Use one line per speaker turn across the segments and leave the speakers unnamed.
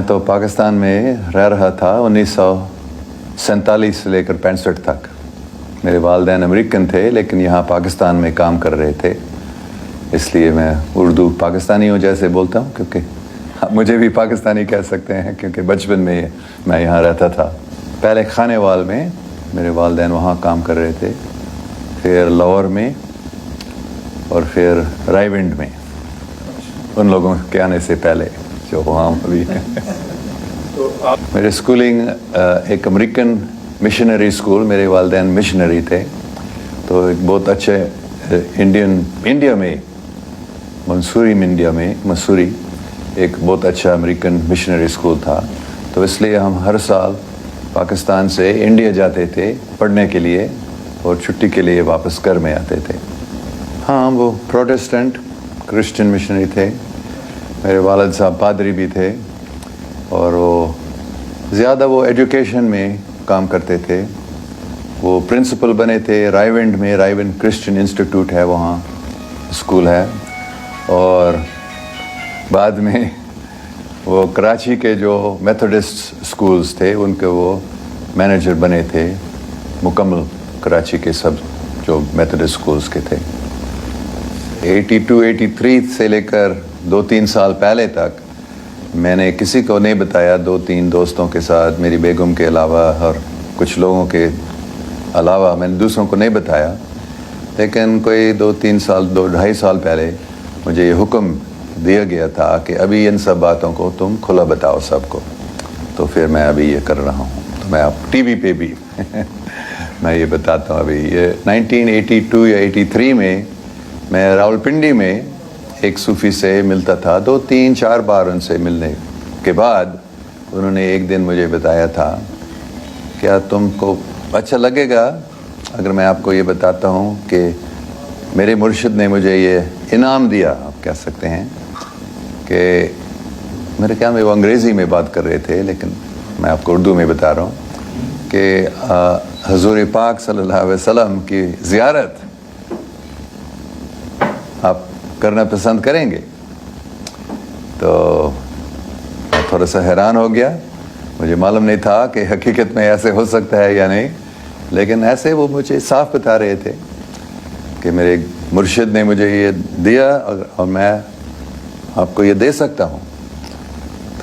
तो पाकिस्तान में रह रहा था 1947 से लेकर 65 तक। मेरे वालिदैन अमेरिकन थे लेकिन यहाँ पाकिस्तान में काम कर रहे थे, इसलिए मैं उर्दू पाकिस्तानियों जैसे बोलता हूँ, क्योंकि आप मुझे भी पाकिस्तानी कह सकते हैं क्योंकि बचपन में मैं यहाँ रहता था। पहले खानेवाल में मेरे वालिदैन वहाँ काम कर रहे थे, फिर लाहौर में और फिर रायविंड में, उन लोगों के आने से पहले जो वहाँ अभी हैं। मेरे स्कूलिंग एक अमेरिकन मिशनरी स्कूल, मेरे वालिदैन मिशनरी थे, तो एक बहुत अच्छे इंडिया में मसूरी एक बहुत अच्छा अमेरिकन मिशनरी स्कूल था। तो इसलिए हम हर साल पाकिस्तान से इंडिया जाते थे पढ़ने के लिए और छुट्टी के लिए वापस घर में आते थे। हाँ, वो प्रोटेस्टेंट क्रिश्चियन मिशनरी थे। मेरे वालिद साहब पादरी भी थे और वो ज़्यादा वो एजुकेशन में काम करते थे। वो प्रिंसिपल बने थे रायविंड में, रायविंड क्रिश्चियन इंस्टीट्यूट है, वहाँ स्कूल है। और बाद में वो कराची के जो मेथोडिस्ट स्कूल्स थे उनके वो मैनेजर बने थे, मुकम्मल कराची के सब जो मेथोडिस्ट स्कूल्स के थे। 82-83 से लेकर 2-3 साल पहले तक मैंने किसी को नहीं बताया, 2-3 दोस्तों के साथ, मेरी बेगम के अलावा और कुछ लोगों के अलावा मैंने दूसरों को नहीं बताया। लेकिन कोई 2-3 साल 2-2.5 साल पहले मुझे ये हुक्म दिया गया था कि अभी इन सब बातों को तुम खुला बताओ सबको। तो फिर मैं अभी ये कर रहा हूँ। तो मैं अब टीवी पे भी मैं ये बताता हूँ। अभी ये 1982 या 83 में मैं रावलपिंडी में एक सूफ़ी से मिलता था। 2-3-4 बार उनसे मिलने के बाद उन्होंने एक दिन मुझे बताया था, क्या तुमको अच्छा लगेगा अगर मैं आपको ये बताता हूँ कि मेरे मुर्शिद ने मुझे ये इनाम दिया, आप कह सकते हैं, कि मेरे ख्याल में वो अंग्रेज़ी में बात कर रहे थे लेकिन मैं आपको उर्दू में बता रहा हूँ कि हुज़ूर पाक सल्लल्लाहु अलैहि वसल्लम की ज़ियारत आप करना पसंद करेंगे। तो मैं थोड़ा सा हैरान हो गया, मुझे मालूम नहीं था कि हकीकत में ऐसे हो सकता है या नहीं, लेकिन ऐसे वो मुझे साफ बता रहे थे कि मेरे मुर्शिद ने मुझे ये दिया और मैं आपको ये दे सकता हूँ।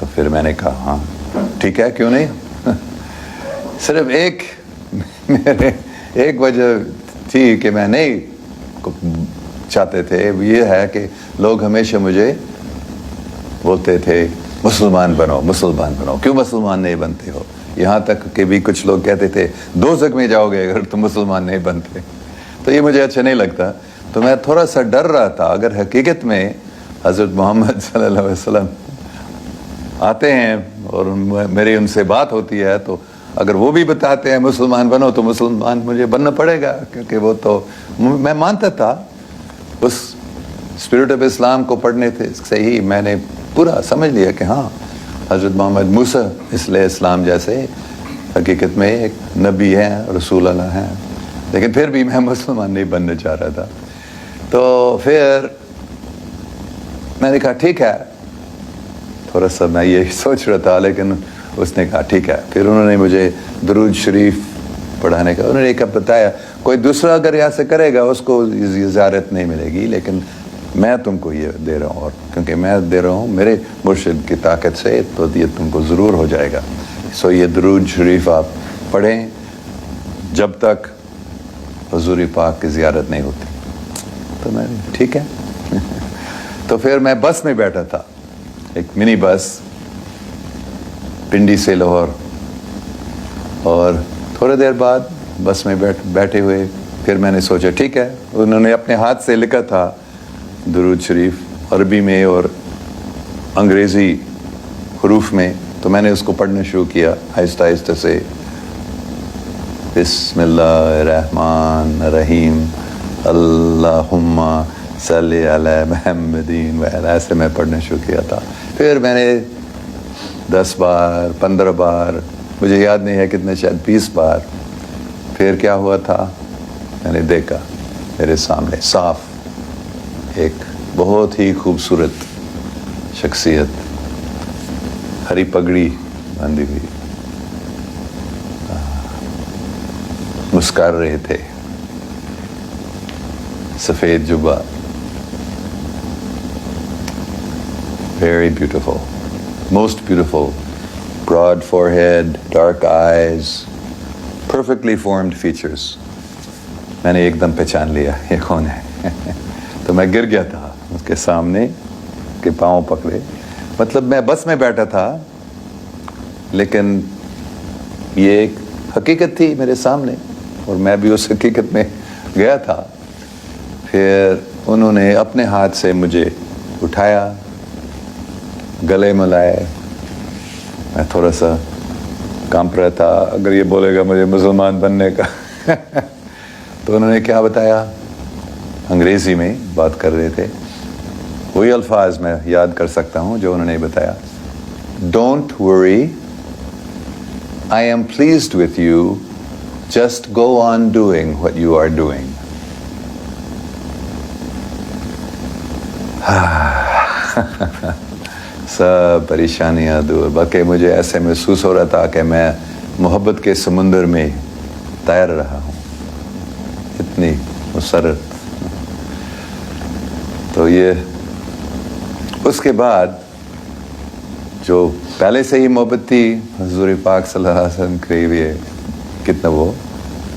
तो फिर मैंने कहा हाँ ठीक है, क्यों नहीं। सिर्फ एक वजह थी कि मैं नहीं चाहते थे, ये है कि लोग हमेशा मुझे बोलते थे मुसलमान बनो, मुसलमान बनो, क्यों मुसलमान नहीं बनते हो। यहाँ तक कि भी कुछ लोग कहते थे दोज़ख में जाओगे अगर तुम मुसलमान नहीं बनते। तो ये मुझे अच्छा नहीं लगता। तो मैं थोड़ा सा डर रहा था, अगर हकीकत में हज़रत मोहम्मद सल्लल्लाहु अलैहि वसल्लम आते हैं और मेरी उनसे बात होती है, तो अगर वो भी बताते हैं मुसलमान बनो तो मुसलमान मुझे बनना पड़ेगा, क्योंकि वो तो मैं मानता था उस स्पिरिट ऑफ इस्लाम को पढ़ने से ही मैंने पूरा समझ लिया कि हाँ हज़रत मोहम्मद मूसा इस्लाम जैसे हकीकत में एक नबी हैं, रसूल अल्लाह हैं। लेकिन फिर भी मैं मुसलमान नहीं बनना चाह रहा था। तो फिर मैंने कहा ठीक है, थोड़ा सा मैं ये सोच रहा था, लेकिन उसने कहा ठीक है। फिर उन्होंने मुझे दरूद शरीफ पढ़ाने का उन्होंने एक बताया, कोई दूसरा अगर यहाँ से करेगा उसको ज़ियारत नहीं मिलेगी, लेकिन मैं तुमको ये दे रहा हूँ, और क्योंकि मैं दे रहा हूँ मेरे मुर्शिद की ताकत से, तो ये तुमको ज़रूर हो जाएगा। सो ये दरूद शरीफ आप पढ़ें जब तक हुज़ूर पाक की ज़ियारत नहीं होती। तो मैं ठीक है। तो फिर मैं बस में बैठा था, एक मिनी बस पिंडी से लाहौर, और थोड़ी देर बाद बस में बैठे हुए फिर मैंने सोचा ठीक है, उन्होंने अपने हाथ से लिखा था दरूद शरीफ अरबी में और अंग्रेज़ी हरूफ में, तो मैंने उसको पढ़ना शुरू किया आहिस्ता आहिस्ता से। बिस्मिल्लाहिर्रहमानिर्रहीम अल्लाहुम्मा सल्ली अला मुहम्मदिन वअला, ऐसे मैं पढ़ना शुरू किया था। फिर मैंने 10 बार 15 बार, मुझे याद नहीं है कितने, शायद 20 बार। फिर क्या हुआ था, मैंने देखा मेरे सामने साफ एक बहुत ही खूबसूरत शख्सियत हरी पगड़ी बांधी हुई, मुस्कुरा रहे थे, सफेद जुब्बा, very beautiful, most beautiful, broad forehead, dark eyes, perfectly formed features. मैंने एकदम पहचान लिया ये कौन है। तो मैं गिर गया था उसके सामने, के पाँव पकड़े, मतलब मैं बस में बैठा था लेकिन ये एक हकीकत थी मेरे सामने और मैं भी उस हकीकत में गया था। फिर उन्होंने अपने हाथ से मुझे उठाया, गले मिलाए, मैं थोड़ा सा कांप रहा था, अगर ये बोलेगा मुझे मुसलमान बनने का तो उन्होंने क्या बताया, अंग्रेज़ी में बात कर रहे थे, वही अल्फाज मैं याद कर सकता हूँ जो उन्होंने बताया, don't worry, I am pleased with you, just go on doing what you are doing. सब परेशानियाँ दूर। बाकी मुझे ऐसे महसूस हो रहा था कि मैं मोहब्बत के समुंदर में तैर रहा हूँ, इतनी मुसरत। तो ये उसके बाद जो पहले से ही मोहब्बत थी हुज़ूर पाक सल्लल्लाहु अलैहि वसल्लम करीब, ये कितना वो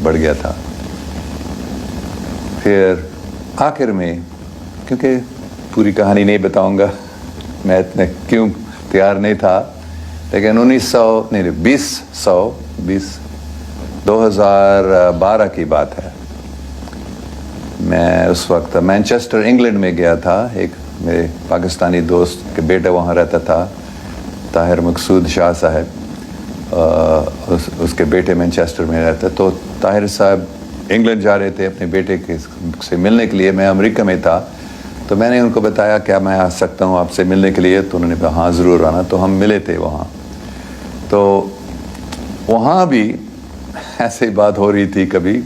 बढ़ गया था। फिर आखिर में, क्योंकि पूरी कहानी नहीं बताऊंगा, मैं इतने क्यों तैयार नहीं था, लेकिन 2012 की बात है। मैं उस वक्त मैनचेस्टर इंग्लैंड में गया था, एक मेरे पाकिस्तानी दोस्त के बेटा वहाँ रहता था, ताहिर मकसूद शाह साहब, उसके बेटे मैनचेस्टर में रहते। तो ताहिर साहब इंग्लैंड जा रहे थे अपने बेटे के से मिलने के लिए, मैं अमेरिका में था। तो मैंने उनको बताया क्या मैं आ सकता हूँ आपसे मिलने के लिए, तो उन्होंने कहा हाँ ज़रूर आना। तो हम मिले थे वहाँ। तो वहाँ भी ऐसे ही बात हो रही थी, कभी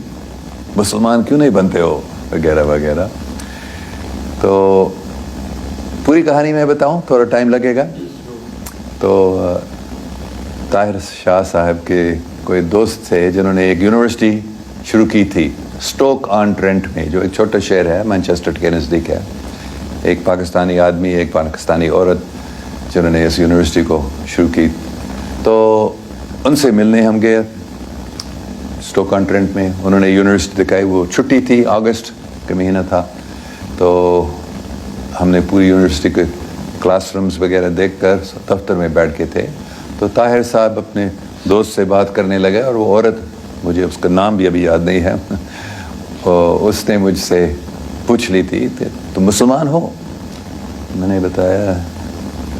मुसलमान क्यों नहीं बनते हो वगैरह वगैरह। तो पूरी कहानी मैं बताऊँ, थोड़ा टाइम लगेगा। तो ताहिर शाह साहब के कोई दोस्त थे जिन्होंने एक यूनिवर्सिटी शुरू की थी स्टोक ऑन ट्रेंट में, जो एक छोटा शहर है, मैनचेस्टर के नज़दीक है। एक पाकिस्तानी आदमी, एक पाकिस्तानी औरत, जिन्होंने इस यूनिवर्सिटी को शुरू की। तो उनसे मिलने हम गए स्टोक ऑन ट्रेंट में। उन्होंने यूनिवर्सिटी दिखाई, वो छुट्टी थी, अगस्त का महीना था। तो हमने पूरी यूनिवर्सिटी के क्लासरूम्स वगैरह देखकर दफ्तर में बैठ के थे। तो ताहिर साहब अपने दोस्त से बात करने लगे और वो औरत, मुझे उसका नाम भी अभी याद नहीं है, और उसने मुझसे पूछ ली थी तुम मुसलमान हो? मैंने बताया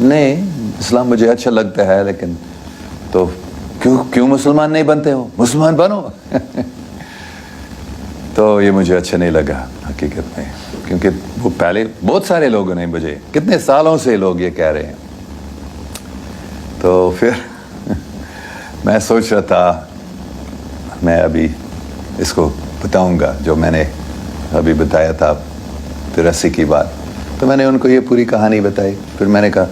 नहीं, इस्लाम मुझे अच्छा लगता है, लेकिन तो क्यों मुसलमान नहीं बनते हो, मुसलमान बनो तो ये मुझे अच्छा नहीं लगा हकीकत में, क्योंकि वो पहले बहुत सारे लोगों ने, मुझे कितने सालों से लोग ये कह रहे हैं। तो फिर मैं सोच रहा था मैं अभी इसको बताऊंगा जो मैंने अभी बताया था 83 की बात। तो मैंने उनको ये पूरी कहानी बताई। फिर मैंने कहा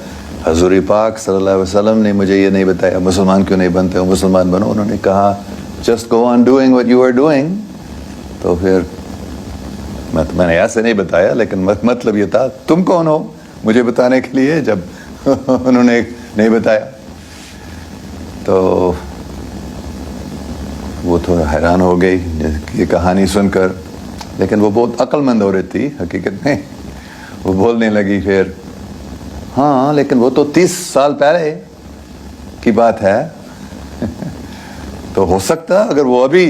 हज़ूर पाक सल्लल्लाहु अलैहि वसल्लम ने मुझे ये नहीं बताया मुसलमान क्यों नहीं बनते हो, मुसलमान बनो। उन्होंने कहा just go on doing what you are doing. तो फिर मैंने ऐसे नहीं बताया, लेकिन मतलब ये था तुम कौन हो मुझे बताने के लिए, जब उन्होंने नहीं बताया। तो वो थोड़ा हैरान हो गई ये कहानी सुनकर, लेकिन वो बहुत अक्लमंद औरत थी हकीकत में। वो बोलने लगी फिर, हाँ लेकिन वो तो 30 साल पहले की बात है तो हो सकता अगर वो अभी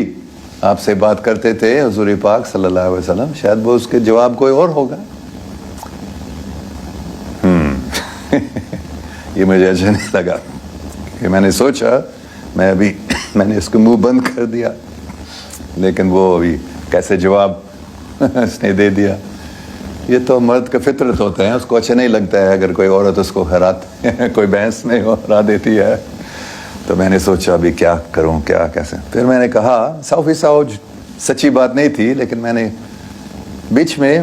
आपसे बात करते थे हुज़ूर पाक सल्लल्लाहु अलैहि वसल्लम, शायद वो उसके जवाब कोई और होगा। ये मुझे अच्छा नहीं लगा कि मैंने सोचा मैंने इसको मुंह बंद कर दिया, लेकिन वो अभी कैसे जवाब इसने दे दिया। ये तो मर्द का फितरत होता है, उसको अच्छा नहीं लगता है अगर कोई औरत उसको कोई बहस में हरा देती है। तो मैंने सोचा अभी क्या करूं, क्या कैसे। फिर मैंने कहा सौ सच्ची बात नहीं थी, लेकिन मैंने बीच में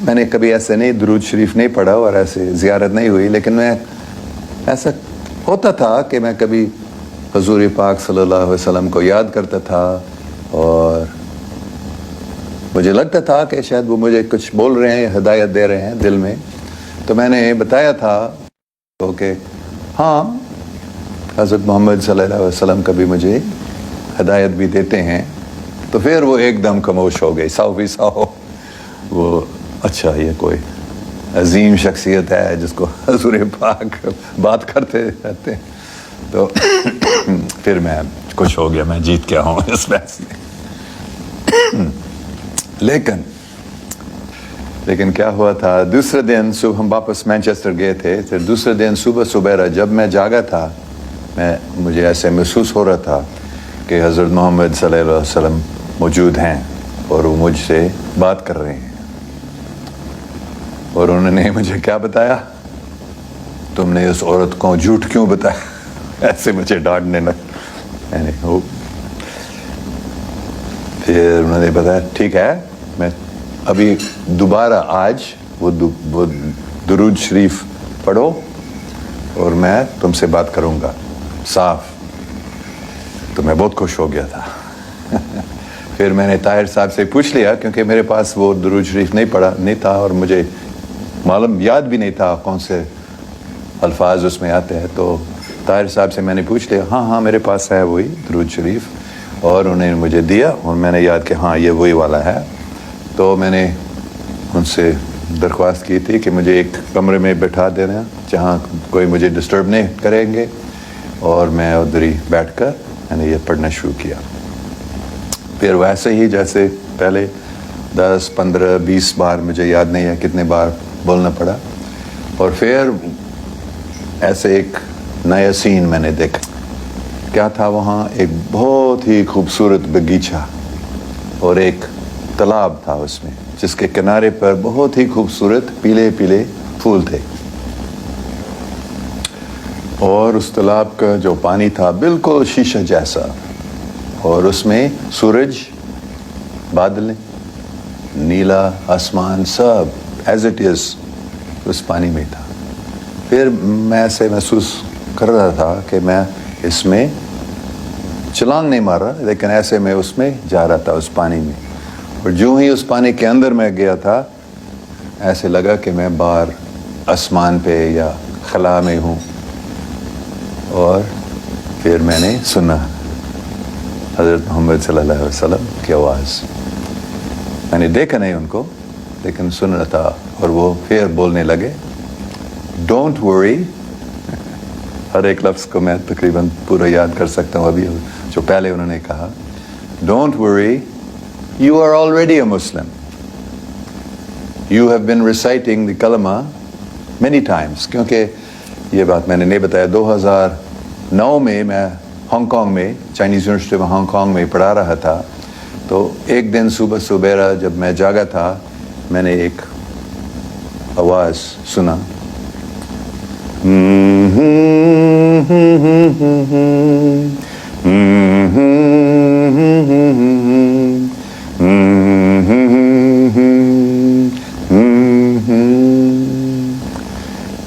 मैंने कभी ऐसे नहीं दुरूद शरीफ नहीं पढ़ा और ऐसे ज़ियारत नहीं हुई, लेकिन मैं ऐसा ہوتا تھا کہ میں کبھی حضور پاک صلی اللہ علیہ وسلم کو یاد کرتا تھا اور مجھے لگتا تھا کہ شاید وہ مجھے کچھ بول رہے ہیں، ہدایت دے رہے ہیں دل میں. تو میں نے بتایا تھا کہ ہاں حضرت محمد صلی اللہ علیہ وسلم کبھی مجھے ہدایت بھی دیتے ہیں. تو پھر وہ ایک دم خاموش ہو گئی، 100%. وہ اچھا یہ کوئی عظیم شخصیت ہے جس کو حضور پاک بات کرتے رہتے ہیں. تو پھر میں کچھ ہو گیا، میں جیت گیا ہوں اس بحث میں. لیکن کیا ہوا تھا، دوسرے دن صبح ہم واپس مینچسٹر گئے تھے. پھر دوسرے دن صبح جب میں جاگا تھا، مجھے ایسے محسوس ہو رہا تھا کہ حضرت محمد صلی اللہ علیہ وسلم موجود ہیں اور وہ مجھ سے بات کر رہے ہیں. اور انہوں نے مجھے کیا بتایا، تم نے اس عورت کو جھوٹ کیوں بتایا، ایسے مجھے ڈانٹنے لگا. پھر انہوں نے بتایا ٹھیک ہے، میں ابھی دوبارہ آج وہ درود شریف پڑھو اور میں تم سے بات کروں گا صاف. تو میں بہت خوش ہو گیا تھا. پھر میں نے طاہر صاحب سے پوچھ لیا، کیونکہ میرے پاس وہ درود شریف نہیں تھا اور مجھے معلوم یاد بھی نہیں تھا کون سے الفاظ اس میں آتے ہیں. تو طاہر صاحب سے میں نے پوچھ لیا، ہاں میرے پاس ہے وہی درود شریف. اور انہوں نے مجھے دیا اور میں نے یاد کہ ہاں یہ وہی والا ہے. تو میں نے ان سے درخواست کی تھی کہ مجھے ایک کمرے میں بٹھا دینا جہاں کوئی مجھے ڈسٹرب نہیں کریں گے، اور میں ادھر ہی بیٹھ کر میں نے یہ پڑھنا شروع کیا. پھر ویسے ہی جیسے پہلے 10 15 20 بار، مجھے یاد نہیں ہے کتنے بار بولنا پڑا. اور پھر ایسے ایک نیا سین میں نے دیکھا. کیا تھا وہاں؟ ایک بہت ہی خوبصورت باغیچہ اور ایک تالاب تھا اس میں، جس کے کنارے پر بہت ہی خوبصورت پیلے پیلے پھول تھے. اور اس تالاب کا جو پانی تھا بالکل شیشہ جیسا، اور اس میں سورج، بادل، نیلا آسمان سب ایز اٹ از اس پانی میں تھا. پھر میں ایسے محسوس کر رہا تھا کہ میں اس میں چھلانگ نہیں مار رہا، لیکن ایسے میں اس میں جا رہا تھا اس پانی میں. اور جو ہی اس پانی کے اندر میں گیا تھا، ایسے لگا کہ میں باہر آسمان پہ یا خلا میں ہوں. اور پھر میں نے سنا حضرت محمد صلی اللہ علیہ وسلم کی آواز. میں نے دیکھا نہیں ان کو، لیکن سن رہا تھا. اور وہ پھر بولنے لگے، ڈونٹ ورری. ہر ایک لفظ کو میں تقریباً پورا یاد کر سکتا ہوں ابھی، جو پہلے انہوں نے کہا، don't ورری، you are already a Muslim. You have been reciting the kalama many times. کیونکہ یہ بات میں نے نہیں بتایا، 2009 میں ہانگ کانگ میں، چائنیز یونیورسٹی میں ہانگ کانگ میں پڑھا رہا تھا. تو ایک دن صبح جب میں جاگا تھا، میں نے ایک آواز سنا،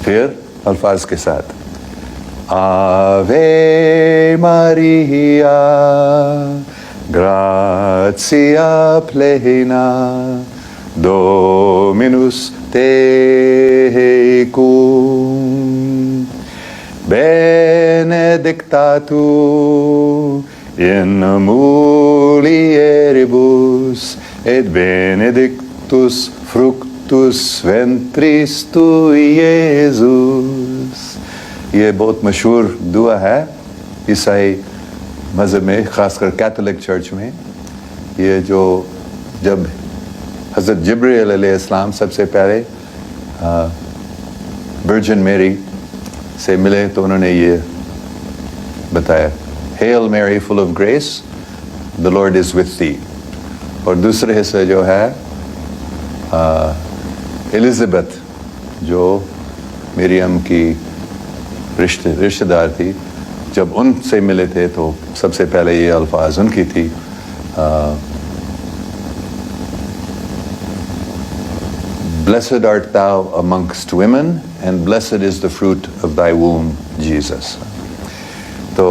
پھر الفاظ کے ساتھ، آوے ماریا گراتیا پلینا دومینوس tecum benedictatur in mulieribus et benedictus fructus ventris tui, Iesus. یہ بہت مشہور دعا ہے عیسائی مذہب میں، خاص کر کیتھولک چرچ میں. یہ جو جب حضرت جبرائیل علیہ السلام سب سے پہلے ورجن میری سے ملے تو انہوں نے یہ بتایا، Hail Mary full of grace, the Lord is with thee. اور دوسرے حصے جو ہے الزبتھ، جو مریم کی رشتہ دار تھی، جب ان سے ملے تھے تو سب سے پہلے یہ الفاظ ان کی تھی، blessed art thou amongst women and blessed is the fruit of thy womb Jesus. تو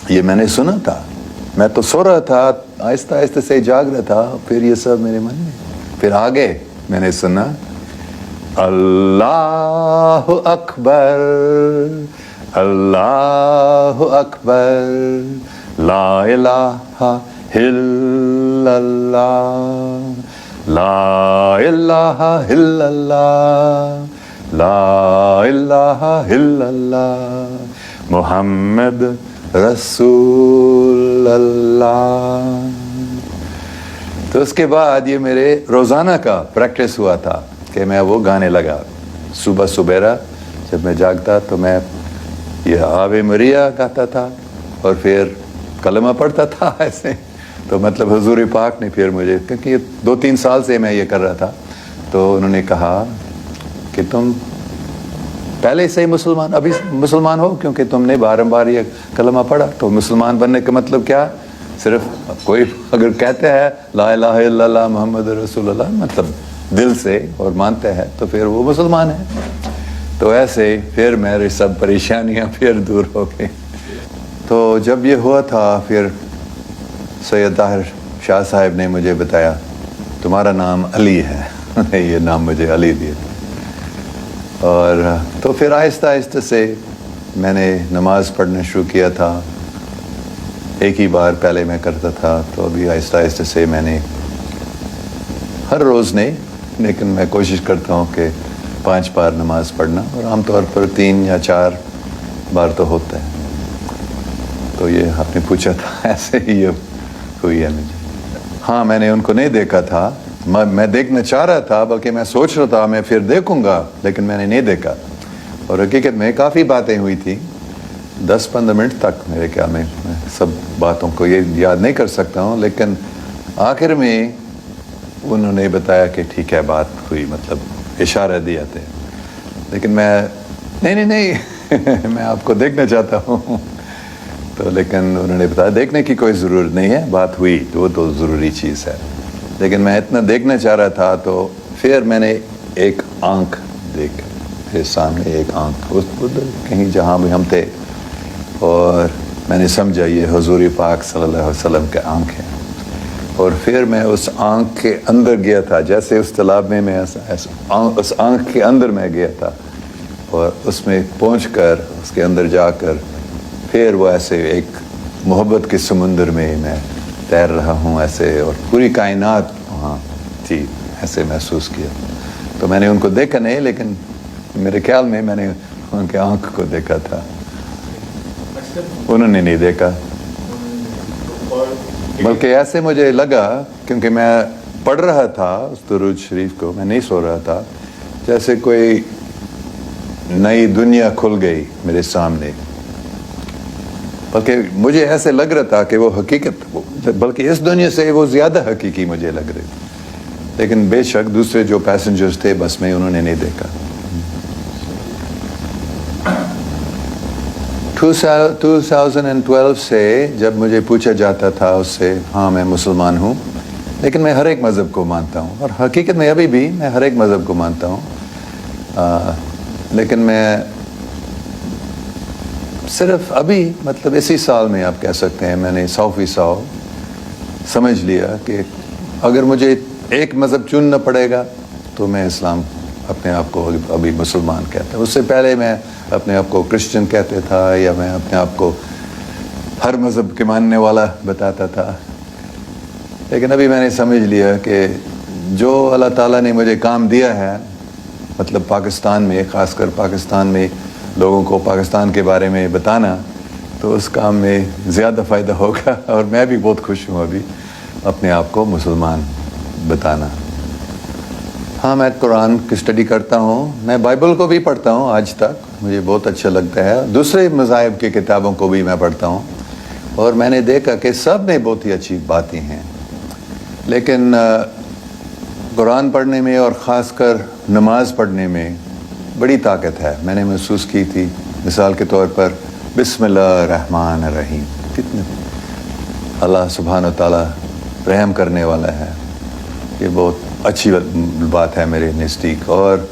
یہ میں نے سنا تھا, میں تو سو رہا تھا, آہستہ آہستہ سے جاگ رہا تھا, پھر یہ سب میرے من میں, پھر آگے میں نے سنا اللہ اکبر اللہ اکبر لا الہ الا اللہ لا الہ الا اللہ لا الہ الا اللہ محمد رسول اللہ. تو اس کے بعد یہ میرے روزانہ کا پریکٹس ہوا تھا کہ میں وہ گانے لگا. صبح سبیرا جب میں جاگتا تو میں یہ آوے مریا گاتا تھا اور پھر کلمہ پڑھتا تھا ایسے. تو مطلب حضور پاک نے پھر مجھے, کیونکہ یہ 2-3 سال سے میں یہ کر رہا تھا, تو انہوں نے کہا کہ تم پہلے سے ہی مسلمان, ابھی مسلمان ہو کیونکہ تم نے بارمبار یہ کلمہ پڑھا. تو مسلمان بننے کا مطلب کیا, صرف کوئی اگر کہتے ہیں لا الہ الا اللہ محمد رسول اللہ مطلب دل سے اور مانتے ہیں تو پھر وہ مسلمان ہے. تو ایسے پھر میری سب پریشانیاں پھر دور ہو گئی. تو جب یہ ہوا تھا پھر سید طاہر شاہ صاحب نے مجھے بتایا تمہارا نام علی ہے. یہ نام مجھے علی دیے. اور تو پھر آہستہ آہستہ سے میں نے نماز پڑھنا شروع کیا تھا. ایک ہی بار پہلے میں کرتا تھا, تو ابھی آہستہ آہستہ سے میں نے ہر روز نہیں, لیکن میں کوشش کرتا ہوں کہ 5 بار نماز پڑھنا, اور عام طور پر 3 یا 4 بار تو ہوتا ہے. تو یہ آپ نے پوچھا تھا, ایسے ہی یہ ہوئی ہے مجھے. ہاں میں نے ان کو نہیں دیکھا تھا, میں دیکھنا چاہ رہا تھا, بلکہ میں سوچ رہا تھا میں پھر دیکھوں گا, لیکن میں نے نہیں دیکھا. اور حقیقت میں کافی باتیں ہوئی تھیں, 10-15 منٹ تک میرے خیال میں سب باتوں کو یہ یاد نہیں کر سکتا ہوں, لیکن آخر میں انہوں نے بتایا کہ ٹھیک ہے بات ہوئی, مطلب اشارہ دیا تھے. لیکن میں نہیں میں آپ کو دیکھنا چاہتا ہوں. تو لیکن انہوں نے بتایا دیکھنے کی کوئی ضرورت نہیں ہے, بات ہوئی وہ تو ضروری چیز ہے. لیکن میں اتنا دیکھنا چاہ رہا تھا, تو پھر میں نے ایک آنکھ دیکھ, پھر سامنے ایک آنکھ ادھر کہیں جہاں بھی ہم تھے, اور میں نے سمجھا یہ حضور پاک صلی اللہ علیہ وسلم کے آنکھ ہے. اور پھر میں اس آنکھ کے اندر گیا تھا, جیسے اس تالاب میں اس آنکھ کے اندر میں گیا تھا, اور اس میں پہنچ کر اس کے اندر جا کر پھر وہ ایسے ایک محبت کے سمندر میں میں تیر رہا ہوں ایسے, اور پوری کائنات وہاں تھی, ایسے محسوس کیا. تو میں نے ان کو دیکھا نہیں, لیکن میرے خیال میں نے ان کے آنکھ کو دیکھا تھا, انہوں نے نہیں دیکھا. بلکہ ایسے مجھے لگا, کیونکہ میں پڑھ رہا تھا اس درود شریف کو, میں نہیں سو رہا تھا, جیسے کوئی نئی دنیا کھل گئی میرے سامنے. بلکہ مجھے ایسے لگ رہا تھا کہ وہ حقیقت, بلکہ اس دنیا سے وہ زیادہ حقیقی مجھے لگ رہی. لیکن بے شک دوسرے جو پیسنجرز تھے بس میں, انہوں نے نہیں دیکھا. 2012 سے جب مجھے پوچھا جاتا تھا اس سے, ہاں میں مسلمان ہوں, لیکن میں ہر ایک مذہب کو مانتا ہوں, اور حقیقت میں ابھی بھی میں ہر ایک مذہب کو مانتا ہوں. لیکن میں صرف ابھی مطلب اسی سال میں آپ کہہ سکتے ہیں میں نے 100% سمجھ لیا کہ اگر مجھے ایک مذہب چننا پڑے گا تو میں اسلام اپنے آپ کو ابھی مسلمان کہتا ہوں. اس سے پہلے میں اپنے آپ کو کرسچن کہتے تھا, یا میں اپنے آپ کو ہر مذہب کے ماننے والا بتاتا تھا. لیکن ابھی میں نے سمجھ لیا کہ جو اللہ تعالیٰ نے مجھے کام دیا ہے, مطلب پاکستان میں, خاص کر پاکستان میں لوگوں کو پاکستان کے بارے میں بتانا, تو اس کام میں زیادہ فائدہ ہوگا. اور میں بھی بہت خوش ہوں ابھی اپنے آپ کو مسلمان بتانا. ہاں میں قرآن کی اسٹڈی کرتا ہوں, میں بائبل کو بھی پڑھتا ہوں آج تک, مجھے بہت اچھا لگتا ہے. دوسرے مذاہب کی کتابوں کو بھی میں پڑھتا ہوں, اور میں نے دیکھا کہ سب میں بہت ہی اچھی باتیں ہیں. لیکن قرآن پڑھنے میں اور خاص کر نماز پڑھنے میں بڑی طاقت ہے. میں نے محسوس کی تھی, مثال کے طور پر بسم اللہ الرحمن الرحیم, کتنے اللہ سبحانہ و تعالیٰ رحم کرنے والا ہے, یہ بہت अच्छी बात है मेरे नज़दीक। और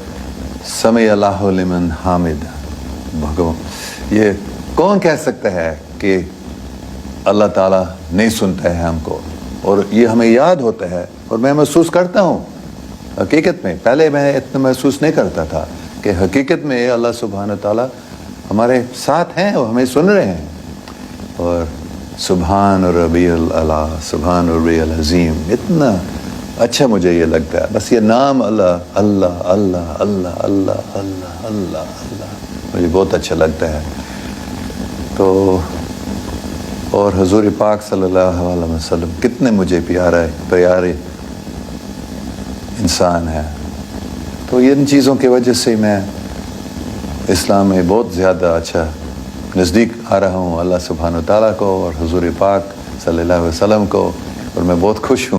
समी अल्लाह लिमन हामिद, भगवान ये कौन कह सकता है कि अल्लाह ताला नहीं सुनता है हमको, और ये हमें याद होता है। और मैं महसूस करता हूँ हकीकत में, पहले मैं इतना महसूस नहीं करता था कि हकीकत में अल्लाह सुब्हान ताला हमारे साथ हैं और हमें सुन रहे हैं। और सुब्हान रब्बियल अला, सुब्हान रब्बियल अज़ीम, इतना अच्छा मुझे ये लगता है। बस ये नाम अल्लाह अल्लाह अल्लाह अल्लाह अल्लाह अल्लाह अल्लाह अल्लाह मुझे बहुत अच्छा लगता है। तो और हुज़ूर पाक सल्लल्लाहु अलैहि वसल्लम कितने मुझे प्यारे इंसान है। तो इन चीज़ों की वजह से मैं इस्लाम में बहुत ज़्यादा अच्छा नज़दीक आ रहा हूँ अल्लाह सुब्हान व तआला को और हुज़ूर पाक सल्लल्लाहु अलैहि वसल्लम को, और मैं बहुत खुश हूँ।